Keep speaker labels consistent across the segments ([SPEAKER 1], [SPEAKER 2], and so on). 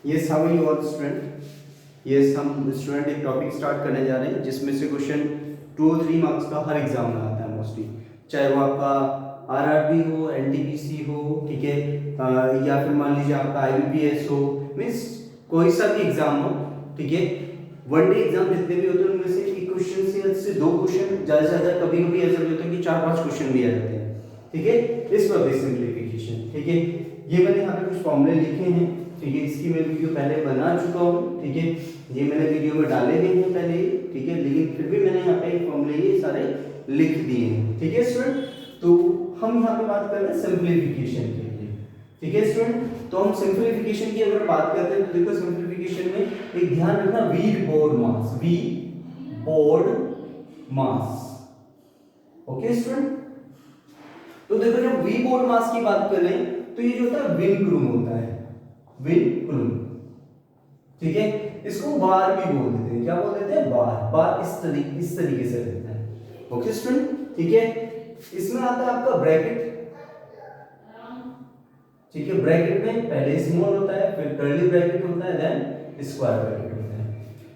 [SPEAKER 1] Yes, how are you all student? Yes, हम student एक topic start करने जा रहे हैं जिसमें से क्वेश्चन 2 और 3 मार्क्स का हर एग्जाम में आता है मोस्टली, चाहे वो आपका आरआरबी हो, एनटीपीसी हो, ठीक है, या फिर मान लीजिए आपका आईबीपीएस हो, मीन्स कोई सा भी एग्जाम हो, ठीक है। वनडे एग्जाम जितने भी होते हैं उनमें से एक क्वेश्चन से 2 क्वेश्चन, ज़्यादा से ज़्यादा कभी कभी ऐसा भी होता है कि 4-5 क्वेश्चन भी आ जाते हैं, ठीक है। इस पर बेस सिंप्लीफिकेशन, ठीक है। ये मैंने यहाँ पे कुछ फॉर्मूले लिखे हैं, ठीक है। इसकी मैं वीडियो पहले बना चुका हूँ, ठीक है। ये मैंने वीडियो में डाले भी हैं पहले, ठीक है, लेकिन फिर भी मैंने यहाँ पे फॉर्मूले ये सारे लिख दिए हैं, ठीक है स्टूडेंट। तो हम यहाँ पे बात कर रहे हैं सिंप्लीफिकेशन के लिए, ठीक है स्टूडेंट। तो हम सिंप्लीफिकेशन की अगर बात करते हैं तो देखो सिंप्लीफिकेशन में एक ध्यान रखना, VBODMAS, VBODMAS, okay student. तो देखो जब वी बोर्ड मास की बात कर रहे हैं तो ये जो होता है विनक्रूम होता है, विनक्रूम, ठीक है। इसको बार भी बोल देते हैं, क्या बोल देते हैं? बार। बार इस तरीके से रहता है, ओके स्टूडेंट, ठीक है। इसमें आता है आपका ब्रैकेट, ठीक है। ब्रैकेट में पहले स्मॉल होता है, फिर कर्ली ब्रैकेट होता है, देन स्क्वायर ब्रैकेट होता है।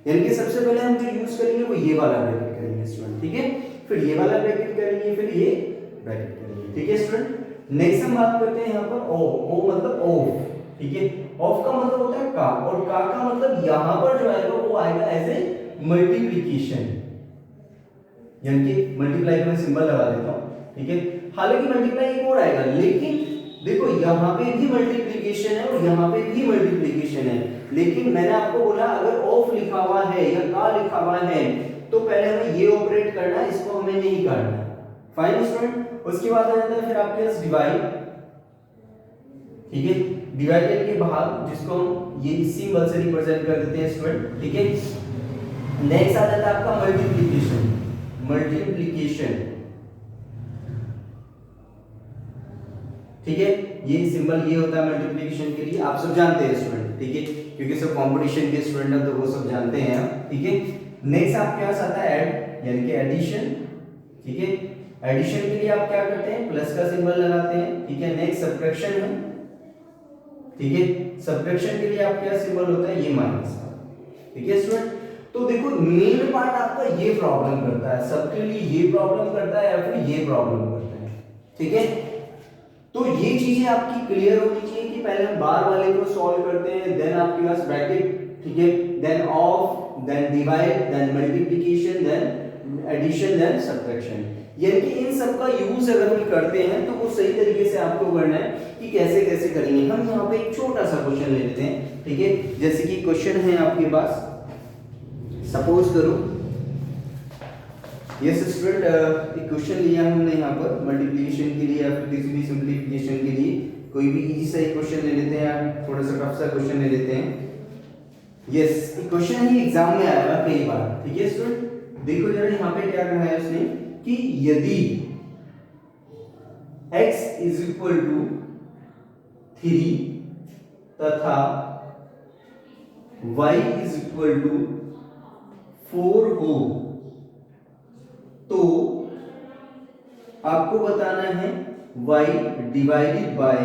[SPEAKER 1] यानी कि सबसे पहले हम जो यूज करेंगे वो ये वाला ब्रैकेट करेंगे स्टूडेंट, ठीक है। फिर ये वाला ब्रैकेट करेंगे, फिर ये ब्रैकेट करेंगे, ठीक है स्टूडेंट। नेक्स्ट हम बात करते हैं यहाँ पर ओ, ओ मतलब ऑफ, ठीक है। ऑफ का मतलब होता है का, और का मतलब यहां पर जो आएगा वो आएगा एज ए मल्टीप्लिकेशन, यानी कि मल्टीप्लाई का मैं सिंबल लगा देता हूं, ठीक है। हालांकि मल्टीप्लाई एक और आएगा, लेकिन देखो यहां पे भी मल्टीप्लिकेशन है और यहां पे भी मल्टीप्लिकेशन है, लेकिन मैंने आपको बोला अगर ऑफ लिखा हुआ है या का लिखा हुआ है तो पहले हमें ये ऑपरेट करना है, इसको हमें नहीं करना, फाइन स्टूडेंट। उसके बाद आ जाता है फिर आपके पास डिवाइड, ठीक है। डिवाइडेड के भाग, जिसको हम ये सिंबल से रिप्रेजेंट कर देते हैं स्टूडेंट, ठीक है। नेक्स्ट आ जाता है आपका मल्टीप्लिकेशन, मल्टीप्लिकेशन, ठीक है। ये सिंबल ये होता है मल्टीप्लिकेशन के लिए, आप सब जानते हैं स्टूडेंट, ठीक है, क्योंकि सब कंपटीशन के स्टूडेंट हैं तो वो सब जानते हैं आप, ठीक है। नेक्स्ट आपके पास आता है ऐड, यानी कि एडिशन, ठीक है। एडिशन के लिए आप क्या करते हैं? प्लस का सिंबल लगाते हैं, ठीक है। नेक्स्ट सब्ट्रैक्शन है, ठीक है। सब्ट्रैक्शन के लिए आपके पास सिंबल होता है ये माइनस का, ठीक है स्टूडेंट। तो देखो मेन पार्ट आपका ये प्रॉब्लम करता है, सबके लिए ये प्रॉब्लम करता है या फिर ये प्रॉब्लम करता है, ठीक है। तो ये चीजें आपकी क्लियर होनी चाहिए कि पहले हम बार वाले को सॉल्व करते हैं, देन आपके पास ब्रैकेट, ठीक है, then of, then divide, then multiplication, then addition, then subtraction. यानी कि इन सब का यूज अगर हम करते हैं तो वो सही तरीके से आपको करना है कि कैसे कैसे करेंगे। हम यहाँ पे एक छोटा सा क्वेश्चन ले लेते हैं, ठीक है। जैसे कि क्वेश्चन है आपके पास, सपोज करो, यस स्टूडेंट, एक क्वेश्चन लिया हमने यहाँ पर मल्टीप्लिकेशन के लिए या फिर किसी भी सिंप्लीफिकेशन के लिए, कोई भी इजी सा एक क्वेश्चन ले लेते हैं या थोड़ा सा टफ सा क्वेश्चन ले लेते हैं। यस, एक क्वेश्चन है, एग्जाम में आया है कई बार, ठीक है स्टूडेंट। देखो जरा यहाँ पे क्या कहा है उसने कि यदि x इज इक्वल टू 3 तथा y इज इक्वल टू 4 हो तो आपको बताना है y divided by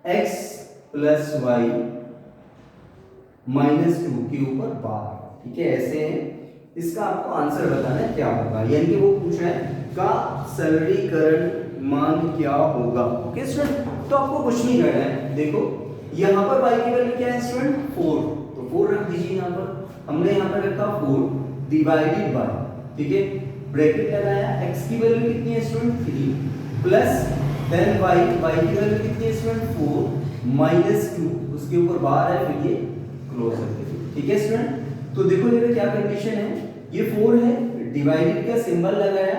[SPEAKER 1] x plus y minus 2 के ऊपर बार, ठीक है। ऐसे है, इसका आपको आंसर बताना है क्या होगा, यानी कि वो पूछ रहा है का सरलीकरण मान क्या होगा, ओके स्टूडेंट। तो आपको कुछ नहीं करना है, देखो यहाँ पर y की वैल्यू क्या है स्टूडेंट? 4, तो 4 रख दीजिए यहाँ पर, हमने यहाँ पर रखा 4 डिवाइडेड बाय, ठीक है, ब्रैकेट लगाया, x की वैल्यू कितनी है स्टूडेंट? 3 प्लस देन y की वैल्यू कितनी है स्टूडेंट? 4 माइनस 2, उसके ऊपर बार है, फिर ये क्लोज कर दीजिए, ठीक है स्टूडेंट। तो देखो ये क्या कंडीशन है, ये 4 है, डिवाइडेड का सिंबल लगाया,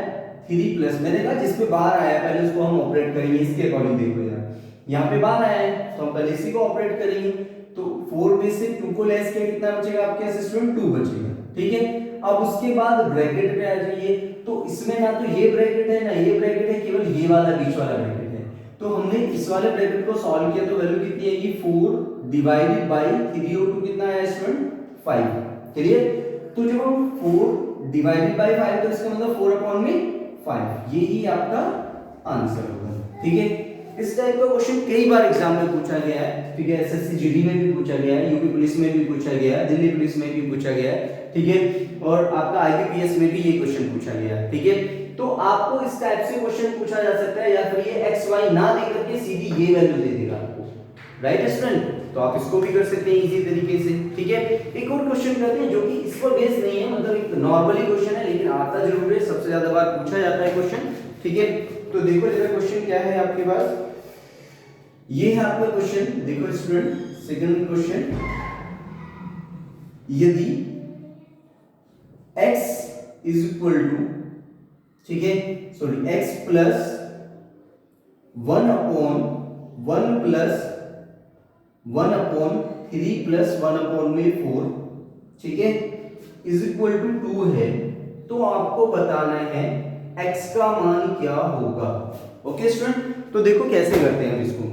[SPEAKER 1] 3 प्लस मैंने कहा जिस पे बार आया पहले उसको हम ऑपरेट करेंगे, इसके अकॉर्डिंग देखो यार, यहाँ पे बार आया है तो हम पहले इसी को ऑपरेट करेंगे। तो 4 में से 2 को लेस किया कितना बचेगा आपके स्टूडेंट? 2 बचेगा, ठीक है। अब उसके बाद ब्रैकेट पे आ जाइए, तो इसमें ना तो ये ब्रैकेट है ना ये ब्रैकेट है, केवल ये वाला बीच वाला ब्रैकेट है। तो हमने इस वाले ब्रैकेट को सॉल्व किया तो वैल्यू कितनी आएगी? 4 डिवाइडेड बाय 3 और 2 कितना आया स्टूडेंट? 5, क्लियर। तो जब हम 4 डिवाइडेड बाय 5 तो इसका मतलब 4 अपॉन में 5, यही आपका आंसर होगा, ठीक है। इस टाइप का क्वेश्चन कई बार एग्जाम में पूछा गया है, ठीक है। एसएससी जीडी में भी पूछा गया है, यूपी पुलिस में भी पूछा गया है, दिल्ली पुलिस में भी पूछा गया है, ठीक है। और आपका आईबीपीएस में भी ये क्वेश्चन पूछा गया है, ठीक है। तो आपको इस टाइप से क्वेश्चन पूछा जा सकता है, या फिर ये एक्स वाई ना दे करके सीधी ये वैल्यू दे देगा आपको, राइट स्टूडेंट। तो आप इसको भी कर सकते हैं इजी तरीके से, ठीक है। एक और क्वेश्चन करते हैं जो कि इस पर बेस नहीं है, मतलब एक नॉर्मली क्वेश्चन है लेकिन आता जरूर है, सबसे ज्यादा बार पूछा जाता है क्वेश्चन, ठीक है। तो देखो जरा क्वेश्चन क्या है आपके पास, ये है आपका क्वेश्चन, देखो स्टूडेंट सेकंड क्वेश्चन, यदि x इज इक्वल टू, ठीक है, sorry x plus 1 upon 1 plus 1 upon 3 plus 1 upon में 4, ठीक है, इज इक्वल टू 2 है, तो आपको बताना है x का मान क्या होगा। ओके स्टूडेंट, तो देखो कैसे करते हैं हम इसको।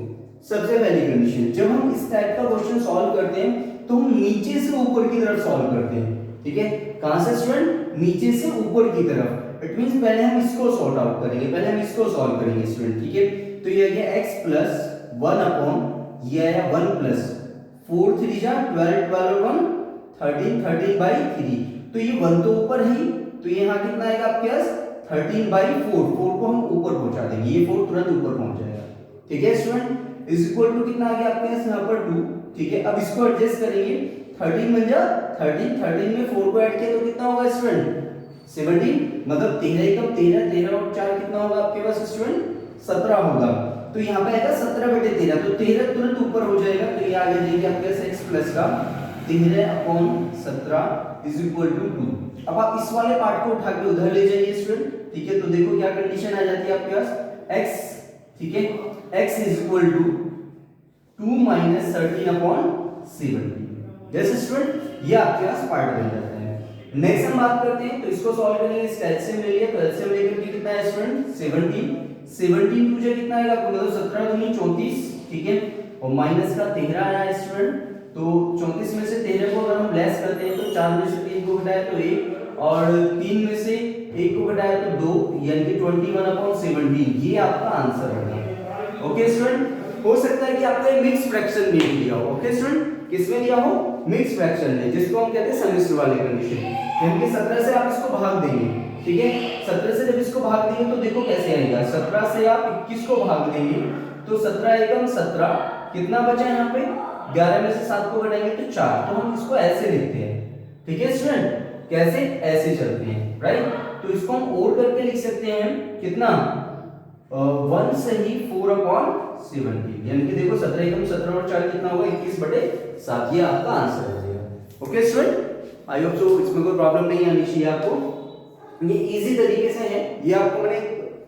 [SPEAKER 1] सबसे पहली कंडीशन, जब हम इस टाइप का क्वेश्चन सॉल्व करते हैं तो हम नीचे से ऊपर की तरफ सॉल्व करते हैं, ठीक है। कहां से स्टूडेंट, नीचे से ऊपर की तरफ। इट मींस पहले हम इसको सॉर्ट आउट करेंगे, पहले हम इसको सॉल्व करेंगे स्टूडेंट, ठीक है। तो ये आ गया x प्लस 1 अपॉन, ये आया 1 प्लस 4 3 जा 12, 12 और 1 13, 13 बाई 3, तो ये 1 तो ऊपर है, तो ये यहाँ कितना आएगा आपके पास 13 बाई 4, 4 को हम ऊपर पहुंचा देंगे, ये 4 तुरंत ऊपर पहुंच जाएगा, ठीक है स्टूडेंट। इज इक्वल टू कितना आ गया आपके पास यहाँ पर 2, ठीक है। अब इसको एडजस्ट करेंगे, 13 बन जा 13, 13 में 4 को ऐड किया तो कितना होगा स्टूडेंट 17, मतलब 13 एकम 13, 13 और 4 कितना होगा आपके पास स्टूडेंट 17 होगा। तो यहाँ पे आएगा 17 बटे 13, तो 13 तुरंत ऊपर हो जाएगा, तो ये आगे जाएगा आपके पास x प्लस का 13 अपॉन 17 इज इक्वल टू 2। अब आप इस वाले पार्ट को उठा के उधर ले जाइए स्टूडेंट, ठीक है। तो देखो क्या कंडीशन आ जाती है आपके पास x, ठीक है, x is equal to 2 minus 13 upon 17, जैसे स्टूडेंट ये आपके पास पार्ट बन जाता है। नेक्स्ट हम बात करते हैं, तो इसको सॉल्व करेंगे, इसका एलसीएम ले लिया, तो एलसीएम लेकर के कितना है स्टूडेंट 17, 17 टू जो कितना आएगा आपको, मतलब 17 दूनी 34, ठीक है, और माइनस का 13 आया स्टूडेंट, तो 34 में से 13 को अगर हम लेस करते हैं तो 4 में से 3 को घटाए तो 1, और 3 में से 1 को घटाए तो 2, यानी कि 21/17, ये आपका आंसर होगा। ओके स्टूडेंट, हो सकता है कि आपका मिक्स फ्रैक्शन में दिया हो, ओके स्टूडेंट, किसमें दिया हो, मिक्स फ्रैक्शन में, जिसको हम कहते हैं सेमेस्टर वाली कंडीशन, यानी कि 17 से आप इसको भाग देंगे, ठीक है। 17 से जब इसको भाग देंगे तो देखो कैसे आएगा, 17 से आप 21 को भाग देंगे तो 17 एकम 17, कितना बचा यहाँ पे 11 में से 7 को घटाएंगे तो 4, तो हम इसको ऐसे लिखते हैं, ठीक है स्टूडेंट, कैसे ऐसे चलते हैं, राइट। तो इसको हम और करके लिख सकते हैं कितना 1 से ही 4/17, यानी कि देखो 17 एकम 17 और 4 कितना होगा 21/7, ये आपका आंसर हो जाएगा। Okay student, I hope so इसमें कोई प्रॉब्लम नहीं आनी चाहिए आपको, ये इजी तरीके से है, ये आपको मैंने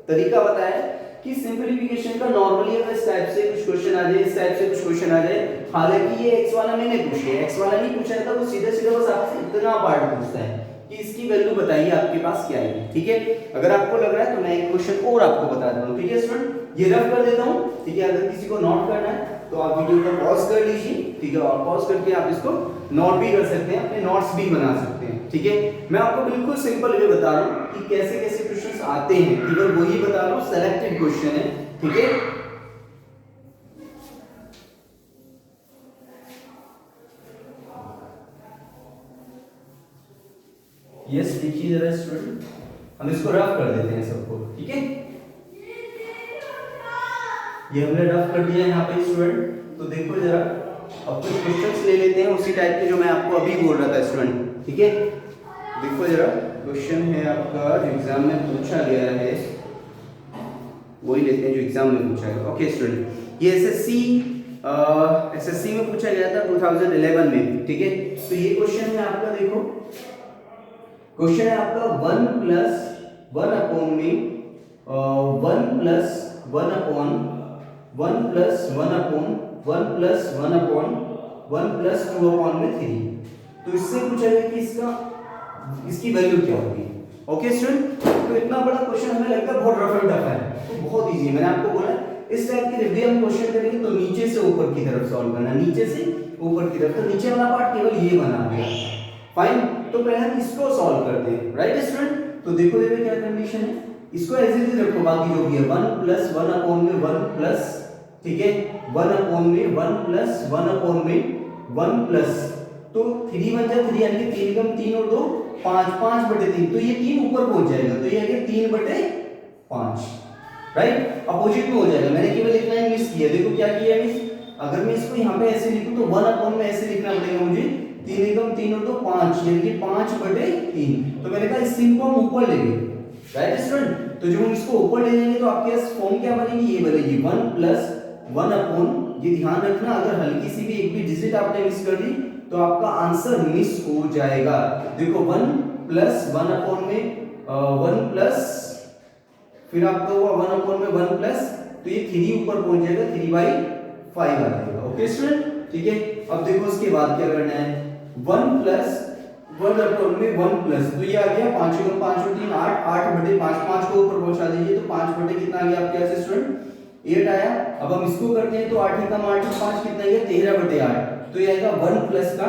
[SPEAKER 1] तरीका बताया कि सिंपलीफिकेशन का नॉर्मली अगर इस टाइप से कुछ क्वेश्चन आ जाए, इस टाइप से कुछ क्वेश्चन आ जाए, हालांकि ये x वाला मैंने पूछ लिया, x वाला नहीं पूछा था, वो सीधे सीधे बस आपसे इतना पार्ट पूछता है कि इसकी वैल्यू बताइए आपके पास क्या है, ठीक है। अगर आपको लग रहा है तो मैं एक क्वेश्चन और आपको बता देता हूं, ठीक है स्टूडेंट, ये रफ कर देता हूं, ठीक है। अगर किसी को नोट करना है तो आप वीडियो को पॉज कर लीजिए, ठीक है, और पॉज करके आप इसको नोट भी कर सकते हैं, अपने नोट्स भी बना सकते हैं, ठीक है। मैं आपको बिल्कुल सिंपल वे बता रहा हूं कि कैसे कैसे क्वेश्चंस आते हैं, केवल वही बता रहा हूं, सेलेक्टेड क्वेश्चन है, ठीक है। यस देखिए जरा स्टूडेंट, हम इसको रफ कर देते हैं सबको, ठीक है। ये हमने रफ कर दिया यहाँ पे स्टूडेंट, तो देखो जरा अब कुछ क्वेश्चंस ले लेते हैं उसी टाइप के जो मैं आपको अभी बोल रहा था स्टूडेंट, ठीक है। देखो जरा क्वेश्चन है आपका जो एग्जाम में पूछा गया है, वही लेते हैं जो एग्जाम में पूछा गया। ओके स्टूडेंट, ये एसएससी में पूछा गया था 2011 में, ठीक है। तो ये क्वेश्चन है आपका, देखो क्वेश्चन है आपका 1 प्लस 1 अपॉन में 1 plus 1 upon 1 plus 1 upon 1 plus 1 upon 1 plus 2 upon में 3, तो इससे पूछा गया कि इसकी वैल्यू क्या होगी। ओके स्टूडेंट, तो इतना बड़ा क्वेश्चन हमें लगता है बहुत रफ एंड टफ है, तो बहुत इजी है, मैंने आपको बोला इस टाइप के रिव्यू हम क्वेश्चन करेंगे तो नीचे से ऊपर की तरफ सॉल्व करना, नीचे से ऊपर की तरफ, तो नीचे वाला पार्ट केवल ये बना गया, फाइन। तो पहले हम इसको सॉल्व करते हैं, राइट स्टूडेंट। तो देखो देखो क्या कंडीशन है, इसको ऐसे ही रखो, बाकी जो भी है 1 प्लस 1 अपॉन में 1 प्लस ठीक है, 1 अपॉन में 1 प्लस 1 अपॉन में 1 प्लस, तो 3 बन जाए 3 यानी कि 3 कम 3 और 2 5, 5/3, तो ये 3 ऊपर पहुंच जाएगा, तो ये आ गया 3/5, राइट, अपोजिट में हो जाएगा। मैंने केवल इतना ही मिस किया, देखो क्या किया मिस, अगर मैं इसको यहाँ पे ऐसे लिखूं तो 1 अपॉन में ऐसे लिखना पड़ेगा मुझे, 3 एकम 3 और 2 5, यानी कि 5/3, तो मैंने कहा इस 3 को हम ऊपर ले गए, राइट स्टूडेंट। तो जब हम इसको ऊपर ले जाएंगे तो आपके पास फॉर्म क्या बनेगी, ये बनेगी 1 प्लस 1 अपॉन, ये ध्यान रखना अगर हल्की सी भी एक भी डिजिट आपने मिस कर दी तो आपका आंसर मिस हो जाएगा। देखो 1 प्लस 1 अपॉन में 1 प्लस, फिर आपका हुआ 1 अपॉन में 1 प्लस, तो ये 3 ऊपर पहुंच जाएगा, 3/5 आ जाएगा। ओके स्टूडेंट, ठीक है। अब देखो उसके बाद क्या करना है, 1 प्लस 1 अपॉन में 1 प्लस, तो ये आ गया 5 एकम 5 और 3 8, 8/5, 5 को ऊपर पहुंचा दीजिए, तो 5 कितना आ गया आपके पास स्टूडेंट, 8 आया। अब हम इसको करते हैं तो 8 एकम 8 और 5 कितना गया, 13/8, तो ये आएगा 1 प्लस का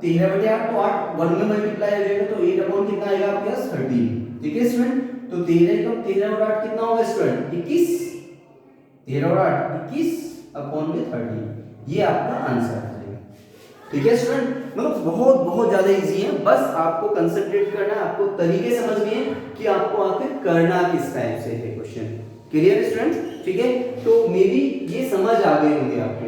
[SPEAKER 1] 13/8, तो 8 1 में मल्टीप्लाई हो जाएगा, तो 8 अपॉन कितना आएगा आपके पास 13, ठीक है स्टूडेंट। तो 13 एकम 13 और 8 कितना होगा स्टूडेंट, 21, 13 और 8 21 अपॉन में 30, ये आपका आंसर है, ठीक है स्टूडेंट। मतलब बहुत बहुत ज्यादा इजी है, बस आपको कंसंट्रेट करना है, आपको तरीके समझने हैं कि आपको आखिर करना किस टाइप से है क्वेश्चन। क्लियर स्टूडेंट, ठीक है। तो मे बी ये समझ आ गए होंगे आपको,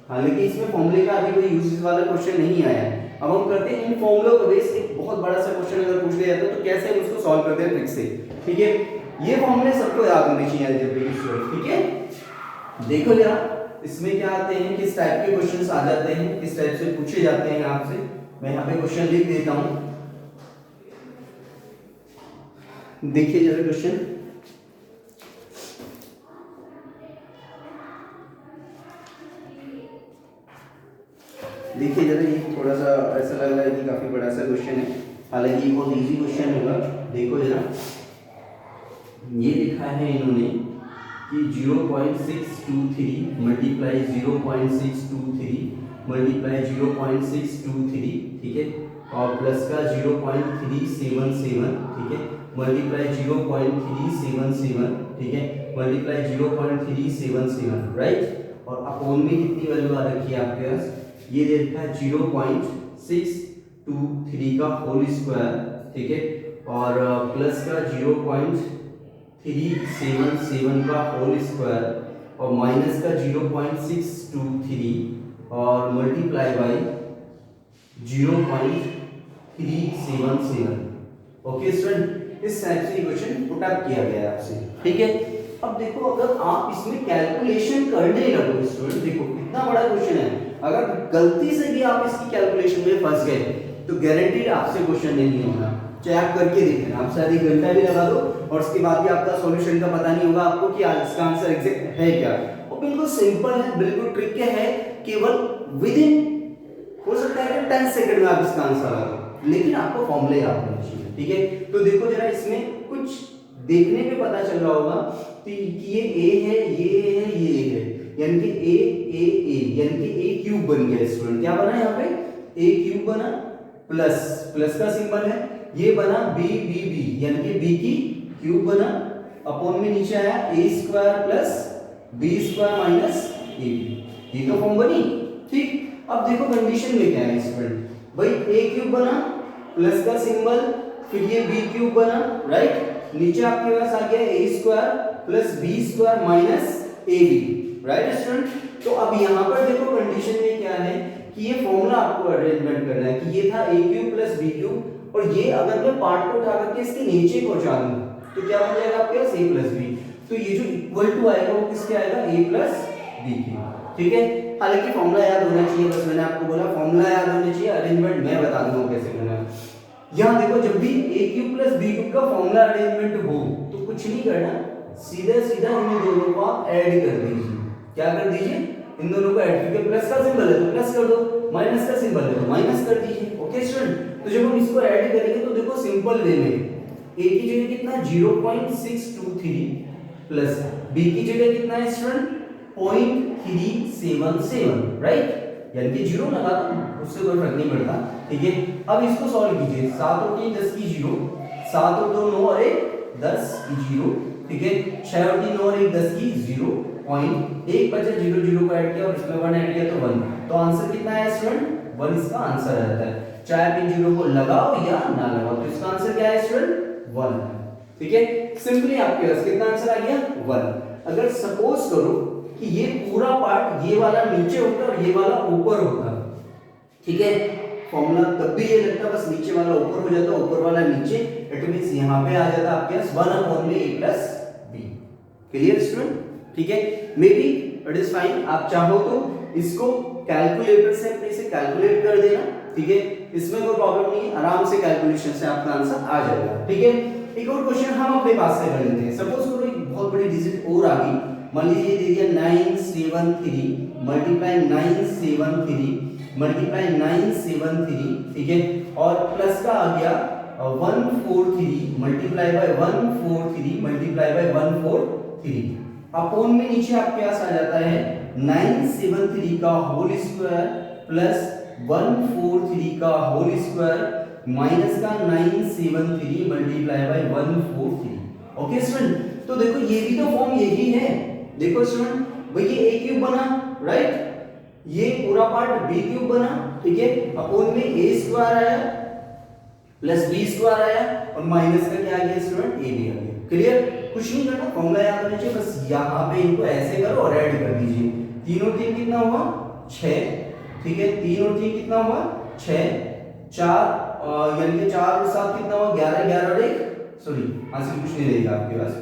[SPEAKER 1] हालांकि इसमें फॉर्मूले का अभी कोई यूजेस वाला क्वेश्चन नहीं आया है। अब हम करते हैं इन फॉर्मूलों को बेस एक बहुत बड़ा सा क्वेश्चन अगर पूछ लिया जाता है तो कैसे हम उसको सॉल्व करते हैं ट्रिक से, ठीक है। ये फॉर्मूले सबको याद होने चाहिए अलजेब्रा की स्टूडेंट, ठीक है। देखो जरा इसमें क्या आते हैं, किस टाइप के क्वेश्चंस आ जाते हैं, किस टाइप से पूछे जाते हैं आपसे। मैं यहाँ पे क्वेश्चन लिख देता हूँ, देखिए जरा क्वेश्चन, देखिए जरा, ये थोड़ा सा ऐसा लग रहा है कि काफी बड़ा सा क्वेश्चन है, हालांकि ये बहुत इजी क्वेश्चन होगा। देखो जरा, ये लिखा है इन्होंने कि 0.623 मल्टीप्लाई 0.623 मल्टीप्लाई 0.623, ठीक है, और प्लस का 0.377, ठीक है, मल्टीप्लाई 0.377, ठीक है, मल्टीप्लाई 0.377, राइट, और अपॉन में कितनी वैल्यू आ रखी है आपके पास, ये दे रखा है 0.623 का होल स्क्वायर, ठीक है, और प्लस का 0.377 का होल स्क्वायर, और माइनस का 0.623 और मल्टीप्लाई बाय 0.377। ओके स्टूडेंट, इस टाइप से क्वेश्चन पुट अप किया गया है आपसे, ठीक है। अब देखो अगर आप इसमें कैलकुलेशन करने लगो स्टूडेंट, देखो कितना बड़ा क्वेश्चन है, अगर गलती से भी आप इसकी कैलकुलेशन में फंस गए तो गारंटीड आपसे क्वेश्चन नहीं होगा, चाहे आप करके देखें, आप शायद 1 घंटा भी लगा दो और उसके बाद भी आपका सॉल्यूशन का पता नहीं होगा आपको कि इसका आंसर एग्जैक्ट है क्या। वो बिल्कुल सिंपल है, बिल्कुल ट्रिक है, केवल विद इन हो सकता है कि 10 सेकंड में आप इसका आंसर लगा दो, लेकिन आपको फॉर्मूले याद होने चाहिए, ठीक है। तो देखो जरा, इसमें कुछ देखने पे पता चल रहा होगा कि ये a है, ये है, ये है, यानी कि a यानी कि a क्यूब बन गया स्टूडेंट, क्या बना यहाँ पे, a क्यूब बना, प्लस प्लस का सिंबल है, ये बना b यानी कि b की क्यूब बना, अपॉन में नीचे आया a square plus b square minus ab, ये तो फॉर्म बनी, ठीक। अब देखो कंडीशन में क्या है स्टूडेंट, भाई a क्यूब बना, प्लस का सिंबल, फिर ये b क्यूब बना, राइट, नीचे आपके पास आ गया a square plus b square minus ab, right student. तो अब यहाँ पर देखो कंडीशन में क्या है कि ये फॉर्मूला आपको अरेंजमेंट करना है कि ये था a cube plus b cube, और ये अगर मैं पार्ट को उठा करके इसके नीचे पहुंचा दूं तो क्या बन जाएगा आपके पास a प्लस b, तो ये जो इक्वल टू आएगा वो किसके आएगा, a प्लस b के, ठीक है। हालांकि फॉर्मूला याद होना चाहिए, बस मैंने आपको बोला फॉर्मूला याद होना चाहिए, अरेंजमेंट मैं बता दूंगा कैसे करना है। यहाँ देखो जब भी a cube plus b cube का फॉर्मूला अरेंजमेंट हो तो कुछ नहीं करना, सीधा सीधा इन दोनों को आप ऐड कर दीजिए, क्या कर दीजिए, इन दोनों को ऐड, क्योंकि प्लस का सिंबल है तो प्लस कर दो, माइनस का सिंबल है तो माइनस कर दीजिए। ओके स्टूडेंट, तो जब हम इसको ऐड करेंगे तो देखो सिंपल वे में a की जगह कितना 0.623 प्लस b की जगह कितना है स्टूडेंट 0.377, राइट, यानी कि 0 लगा दो, उससे कोई फर्क नहीं पड़ता, ठीक है। अब इसको सॉल्व कीजिए, 7 और 3 10 की 0, 7 और 2 9 और 1 10 की 0, ठीक है, 6 और 3 9 और 1 10 की 0, पॉइंट, एक बचा 0 0 को ऐड किया और इसमें 1 ऐड किया तो 1, तो आंसर कितना है स्टूडेंट 1 इसका आंसर आ जाता है, चाहे आप इन 0 को लगाओ या ना लगाओ, तो इसका आंसर क्या है स्टूडेंट 1। ठीक है, सिंपली आपके पास कितना आंसर आ गया 1। अगर सपोज करो कि ये पूरा पार्ट ये वाला नीचे होता और ये वाला ऊपर होता, ठीक है, फॉर्मूला तब भी ये लगता बस नीचे वाला ऊपर हो जाता, ऊपर वाला नीचे, इट मींस यहां पे आ जाता आपके पास 1/a+b। Clear student? ठीक है, may be it is fine, आप चाहो तो इसको कैलकुलेटर से अपने से कैलकुलेट कर देना, ठीक है, इसमें कोई प्रॉब्लम नहीं है, आराम से कैलकुलेशन से आपका आंसर आ जाएगा। ठीक है, एक और क्वेश्चन हम अपने पास से कर लेते हैं। सपोज करो एक बहुत बड़ी डिजिट और आ गई, मान लीजिए दे दिया 973 मल्टीप्लाई 973 मल्टीप्लाई 973, ठीक है, और प्लस का आ गया 143 multiply by 143 multiply by 143, upon में नीचे आपके पास आ जाता है 973 का होल स्क्वायर प्लस 143 का होल स्क्वायर माइनस का 973 मल्टीप्लाई बाय 143। ओके स्टूडेंट, तो देखो ये भी तो फॉर्म यही है, देखो स्टूडेंट भाई ये a क्यूब बना, राइट, ये पूरा पार्ट b क्यूब बना, ठीक है, अपॉन में a स्क्वायर आया प्लस b स्क्वायर आया और माइनस का क्या आ गया स्टूडेंट a भी आ गया। क्लियर? कुछ नहीं करना, फॉर्मूला याद होना चाहिए, बस यहाँ पे इनको ऐसे करो और ऐड कर दीजिए, 3 और 3 कितना हुआ 6, ठीक है, 3 और 3 कितना हुआ 6, 4 यानी कि 4 और 7 कितना हुआ 11, 11 और 1 सॉरी आंसर कुछ नहीं रहेगा आपके पास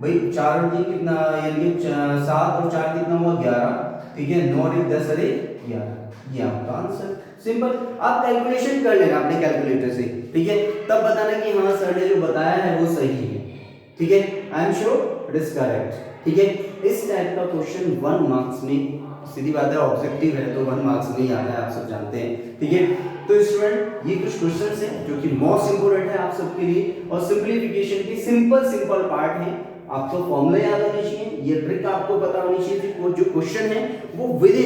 [SPEAKER 1] भाई, 4 और 3 कितना यानी कि 7 और 4 कितना हुआ 11, ठीक है, 9 और 1 10 और 1 11, ये आपका आंसर। सिंपल, आप कैलकुलेशन कर लेना अपने कैलकुलेटर से, ठीक है, तब बताना कि हाँ सर ने जो बताया है वो सही है, ठीक है, I am sure it is correct. ठीक है, इस टाइप का क्वेश्चन 1 मार्क्स में, सीधी बात है ऑब्जेक्टिव है तो 1 मार्क्स में ही आता है, आप सब जानते हैं। ठीक है, तो स्टूडेंट ये कुछ क्वेश्चंस हैं जो कि मोस्ट इंपोर्टेंट है आप सबके लिए और सिंपलीफिकेशन की सिंपल पार्ट है, आपको फॉर्मूला याद होने चाहिए, ये ट्रिक आपको पता होनी चाहिए कि जो क्वेश्चन है वो विद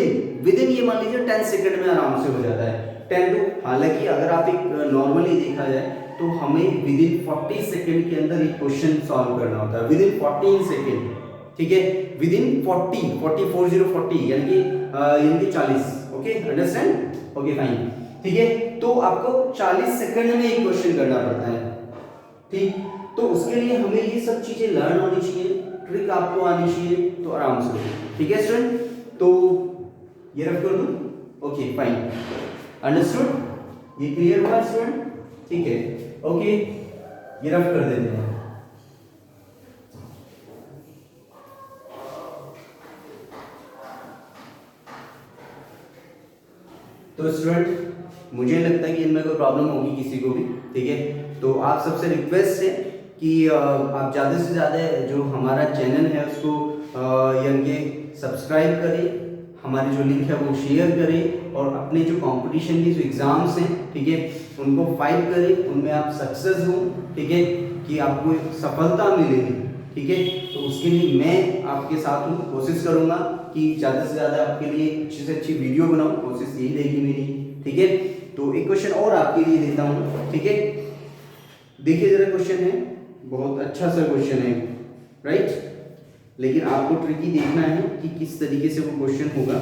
[SPEAKER 1] इन ये मान लीजिए 10 सेकंड में आराम से हो जाता है, 10 टू, हालांकि अगर आप एक नॉर्मली देखा जाए तो हमें विद इन 40 सेकंड के अंदर एक क्वेश्चन सॉल्व करना होता है, विद इन 14 सेकंड, ठीक है, विद इन 40 यानी कि 40, ओके, अंडरस्टैंड, ओके फाइन। ठीक है, तो आपको 40 सेकंड में एक क्वेश्चन करना पड़ता है, ठीक, तो उसके लिए हमें ये सब चीजें लर्न होनी चाहिए, ट्रिक आपको आनी चाहिए, तो आराम से, ठीक है स्टूडेंट, तो ये रफ कर दूं, ओके फाइन, अंडरस्टूड, ये क्लियर हुआ स्टूडेंट? ठीक है, ओके, ये रफ कर देते हैं। तो स्टूडेंट मुझे लगता है कि इनमें कोई प्रॉब्लम होगी किसी को भी, ठीक है, तो आप सबसे रिक्वेस्ट है कि आप ज़्यादा से ज़्यादा जो हमारा चैनल है उसको यानी कि सब्सक्राइब करें, हमारी जो लिंक है वो शेयर करें और अपने जो कंपटीशन के जो एग्ज़ाम्स हैं, ठीक है, उनको फाइट करें, उनमें आप सक्सेस हो, ठीक है, कि आपको सफलता मिलेगी, ठीक है, तो उसके लिए मैं आपके साथ हूँ, कोशिश करूँगा कि ज़्यादा से ज़्यादा आपके लिए अच्छी से अच्छी वीडियो बनाऊँ, कोशिश यही रहेगी मेरी, ठीक है। तो एक क्वेश्चन और आपके लिए देता हूँ, ठीक है, देखिए जरा क्वेश्चन है, बहुत अच्छा सा क्वेश्चन है, राइट, लेकिन आपको ट्रिकी देखना है कि किस तरीके से वो क्वेश्चन होगा।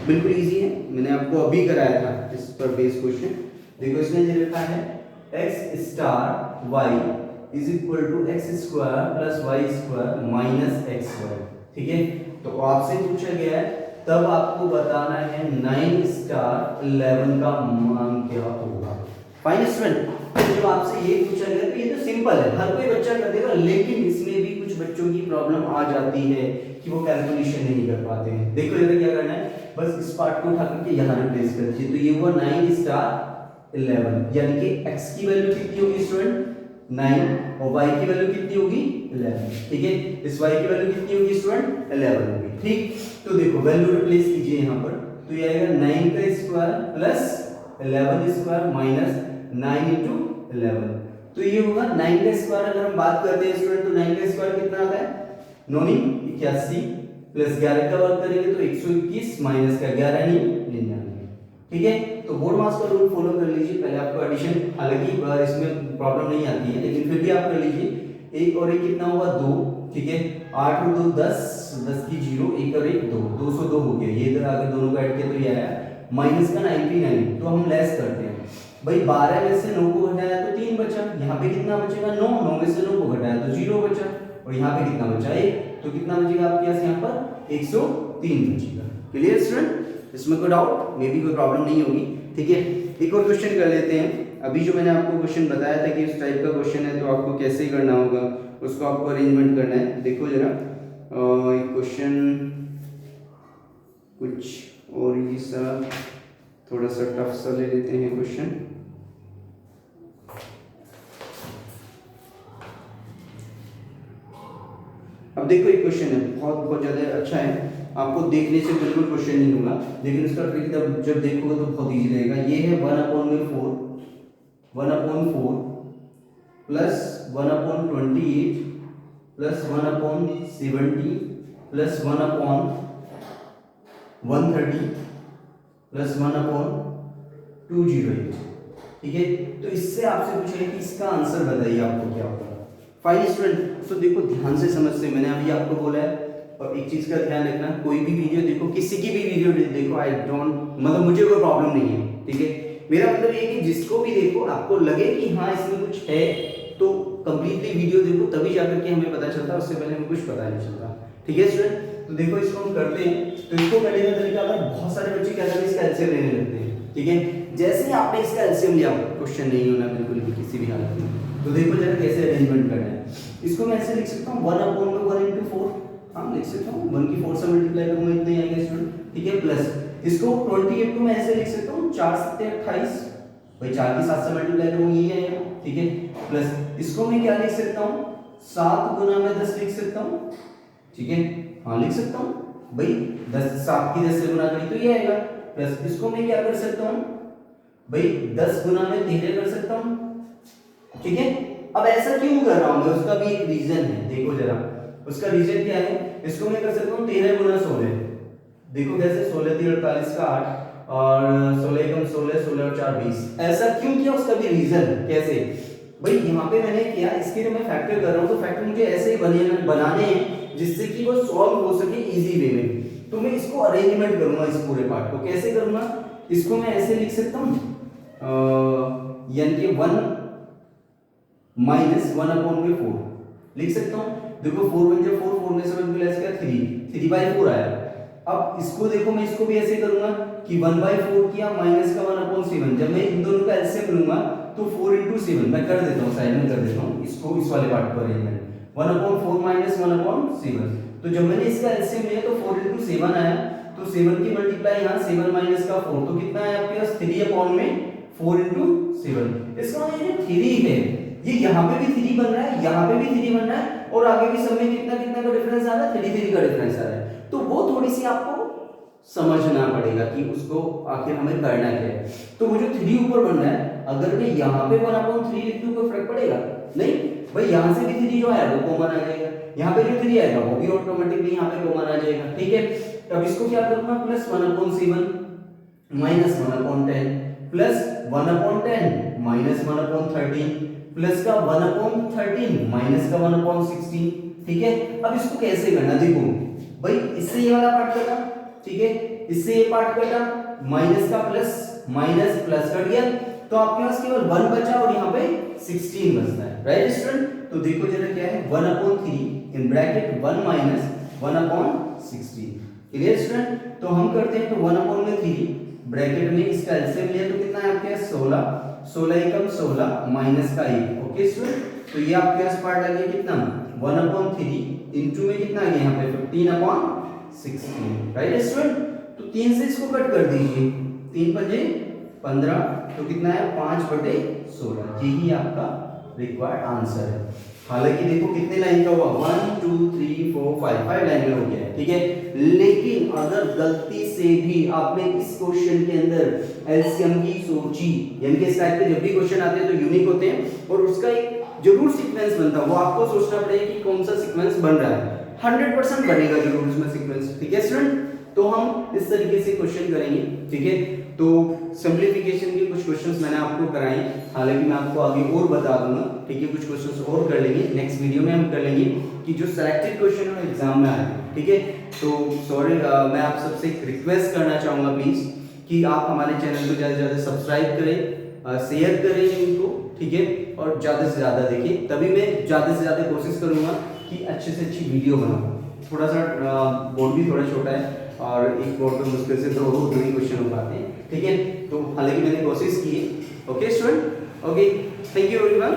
[SPEAKER 1] बिल्कुल इजी है, मैंने आपको अभी कराया था इस पर बेस क्वेश्चन। देखो इसमें ये लिखा है x star y is equal to x square plus y square minus x square, ठीक है, तो आपसे पूछा गया है तब आपको बताना है 9 स्टार 11 का मान क्या होगा। फाइन स्टूडेंट, जब आपसे ये पूछा गया तो ये तो सिंपल है, हर कोई बच्चा कर देगा, लेकिन इसमें भी कुछ बच्चों की प्रॉब्लम आ जाती है कि वो कैलकुलेशन नहीं कर पाते हैं। देखो इधर क्या करना है, बस इस पार्ट को उठा करके यहाँ रिप्लेस कर दीजिए, तो ये हुआ 9 स्टार 11, यानी कि x की वैल्यू कितनी होगी स्टूडेंट 9 और y की वैल्यू कितनी होगी 11, ठीक है, इस y की वैल्यू कितनी होगी स्टूडेंट 11 होगी, ठीक। तो देखो वैल्यू रिप्लेस कीजिए यहाँ पर, तो ये आएगा 9 का square plus 11 square minus 9 into 11, तो ये होगा 9 का स्क्वायर। अगर हम बात करते हैं स्टूडेंट तो 9 का स्क्वायर कितना आता है 9 81 प्लस 11 का वर्ग करेंगे तो 121 माइनस का 11 नहीं 99, ठीक है। तो बोर्ड मास का रूल फॉलो कर लीजिए, पहले आपको एडिशन, हालांकि इसमें प्रॉब्लम नहीं आती है लेकिन फिर भी आप कर लीजिए, एक और एक कितना हुआ 2, ठीक है, 8 और 2 10, 10 की 0, 1 और 1 2, 202 हो गया। ये अगर दोनों को ऐड किया तो ये आया माइनस का 99। तो हम लेस करते हैं भाई, 12 में से 9 को घटाया तो 3 बचा। यहाँ पे कितना बचेगा 9, 9 में से 9 को घटाया तो 0 बचा, और यहाँ पे कितना बचा 1, तो कितना बचेगा आपके पास यहाँ पर 103 बचेगा। Clear student? इसमें कोई डाउट, मे बी कोई प्रॉब्लम नहीं होगी। ठीक है, एक और क्वेश्चन कर लेते हैं। अभी जो मैंने आपको क्वेश्चन बताया था कि इस टाइप का क्वेश्चन है तो आपको कैसे करना होगा, उसको आपको अरेंजमेंट करना है। देखो जरा क्वेश्चन कुछ और ये सा थोड़ा सा टफ सा ले लेते हैं क्वेश्चन। अब देखो एक क्वेश्चन है, बहुत ज्यादा अच्छा है, आपको देखने से बिल्कुल क्वेश्चन नहीं होगा, लेकिन इसका ट्रिक जब देखोगे तो बहुत इजी रहेगा। ये है 1/4 प्लस 1/28 प्लस 1/70 प्लस 1/130 प्लस 1/208। ठीक है, तो इससे आपसे पूछेगा कि इसका आंसर बताइए आपको क्या होगा। फाइन स्टूडेंट, तो देखो ध्यान से समझते, मैंने अभी आपको बोला है। और एक चीज का ध्यान रखना, कोई भी वीडियो देखो, किसी की भी वीडियो देखो, आई डोंट मतलब मुझे कोई प्रॉब्लम नहीं है। ठीक है, मेरा मतलब ये कि जिसको भी देखो आपको लगे कि हाँ इसमें कुछ है तो कंप्लीटली वीडियो देखो, तभी जाकर के हमें पता चलता है, उससे पहले हमें कुछ पता नहीं चलता। ठीक है स्टूडेंट, तो देखो इसको हम करते हैं। तो इसको करने का तरीका, अगर बहुत सारे बच्चे क्या करते हैं इसका एलसीएम लेने लगते हैं। ठीक है, जैसे ही आपने इसका एलसीएम लिया, क्वेश्चन नहीं होना बिल्कुल भी किसी भी हालत में। तो देखो जरा कैसे अरेंजमेंट करना है। इसको मैं ऐसे लिख सकता हूँ 1/1 × 4, हम लिख सकता हूँ 1 की 4 से मल्टीप्लाई करूंगा इतने आएगा स्टूडेंट। ठीक है, प्लस इसको 28 को मैं ऐसे लिख सकता हूँ 4 7 28, भाई 4 की 7 से मल्टीप्लाई करूंगा यही आएगा। ठीक है, प्लस इसको मैं क्या लिख सकता हूँ 7 × 10 लिख सकता हूँ। ठीक है, हाँ लिख सकता हूँ भाई 10, 7 की 10 से गुना करी तो ये आएगा। प्लस इसको मैं क्या कर सकता हूँ भाई 10 × 13 कर सकता हूँ। ठीक है, अब ऐसा क्यों कर रहा हूँ मैं, उसका भी एक रीजन है। देखो जरा उसका रीजन क्या है। इसको मैं कर सकता हूँ 13 × 16, देखो कैसे 16 3 48 का 8 और 16 × 16 16 और 4 20। ऐसा क्यों किया, उसका भी रीजन कैसे भाई। यहाँ पे मैंने किया, इसके लिए मैं फैक्टर कर रहा हूँ, तो फैक्टर मुझे ऐसे ही बनाने हैं जिससे कि वो सॉल्व हो सके इजी वे में। तो मैं इसको अरेंजमेंट करूंगा, इस पूरे पार्ट को कैसे करूंगा। इसको मैं ऐसे लिख सकता हूँ यानी कि 1 - 1/4 लिख सकता हूँ। देखो 4 × 1 = 4, 4 में से 1 प्लस क्या 3/4 आया। अब इसको देखो मैं इसको भी ऐसे करूंगा कि 1/4 किया माइनस का 1/7। जब मैं इन दोनों का एलसीएम लूंगा तो 4 × 7 मैं कर देता हूँ, साइड में कर देता हूँ इसको, इस वाले पार्ट को अरेंजमेंट 1/4 माइनस 1/7। तो जब मैंने इसका एलसीएम लिया तो 4 × 7 आया, तो 7 की मल्टीप्लाई यहाँ 7 माइनस का 4 तो कितना है आपके पास 3/4 × 7। इसका मतलब ये 3 है, ये यहाँ पे भी 3 बन रहा है, यहाँ पे भी 3 बन रहा है, और आगे भी सब में कितना कितना का डिफरेंस आ रहा है 3 का डिफरेंस आ रहा है। तो वो थोड़ी सी आपको समझना पड़ेगा कि उसको आखिर हमें करना क्या है। तो वो जो 3 ऊपर बन रहा है, अगर मैं यहाँ पे 1/3 लिख दूं कोई फर्क पड़ेगा नहीं भाई। यहाँ से भी 3 जो आया वो कॉमन आ जाएगा, यहाँ पे जो 3 आएगा वो भी ऑटोमेटिकली यहाँ पे कॉमन आ जाएगा। ठीक है, अब इसको क्या करूंगा plus 1/7 minus 1/10 plus 1/10 minus 1/13 plus का 1/13 माइनस का 1/16। ठीक है, अब इसको कैसे करना, देखो भाई इससे ये वाला पार्ट कटा, ठीक है, इससे ये पार्ट कटा, माइनस का प्लस, माइनस प्लस कट गया, तो आपके पास केवल 1 बचा और यहाँ पे 16 बचता है। राइट स्टूडेंट, तो देखो जरा क्या है 1/3 in bracket 1 minus 1/16। Clear student, तो हम करते हैं तो 1/3 ब्रैकेट में इसका एलसीएम लिया तो कितना है आपके पास 16, 16 एकम 16 माइनस का 1। ओके स्टूडेंट, तो ये आपके पास पार्ट आ गया कितना 1/3 इनटू में कितना आ गया यहाँ पे 15/16। राइट स्टूडेंट, तो 3 से इसको कट कर दीजिए, 3 × 15 तो कितना है 5/16। यही आपका रिक्वायर्ड आंसर है। हालांकि देखो कितने लाइन का हुआ 1 2 3 4 5 लाइन में हो गया है। ठीक है, लेकिन अगर गलती से भी आपने इस क्वेश्चन के अंदर एलसीएम की सोची, यानी कि इस टाइप के जब भी क्वेश्चन आते हैं तो यूनिक होते हैं और उसका एक जरूर सीक्वेंस बनता है, वो आपको सोचना पड़ेगा कि कौन सा सीक्वेंस बन रहा है। 100% बनेगा जरूर उसमें सीक्वेंस। ठीक है स्टूडेंट, तो हम इस तरीके से क्वेश्चन करेंगे, ठीक है। तो सिंप्लीफिकेशन के कुछ क्वेश्चंस मैंने आपको कराए, हालांकि मैं आपको आगे और बता दूंगा, ठीक है। कुछ क्वेश्चंस और कर लेंगे नेक्स्ट वीडियो में, हम कर लेंगे कि जो सिलेक्टेड क्वेश्चन है एग्जाम में आए, ठीक है। तो सॉरी, मैं आप सबसे एक रिक्वेस्ट करना चाहूंगा प्लीज कि आप हमारे चैनल को ज़्यादा से ज़्यादा सब्सक्राइब करें, शेयर करें उनको, ठीक है, और ज़्यादा से ज़्यादा देखें, तभी मैं ज़्यादा से ज़्यादा कोशिश करूंगा कि अच्छे से अच्छी वीडियो बनाऊँ। थोड़ा सा बोर्ड भी थोड़ा छोटा है और एक बोर्ड पर मुश्किल से तो दो ही क्वेश्चन हो पाते हैं, ठीक है। तो हालांकि मैंने कोशिश की है। Okay student, okay, thank you everyone.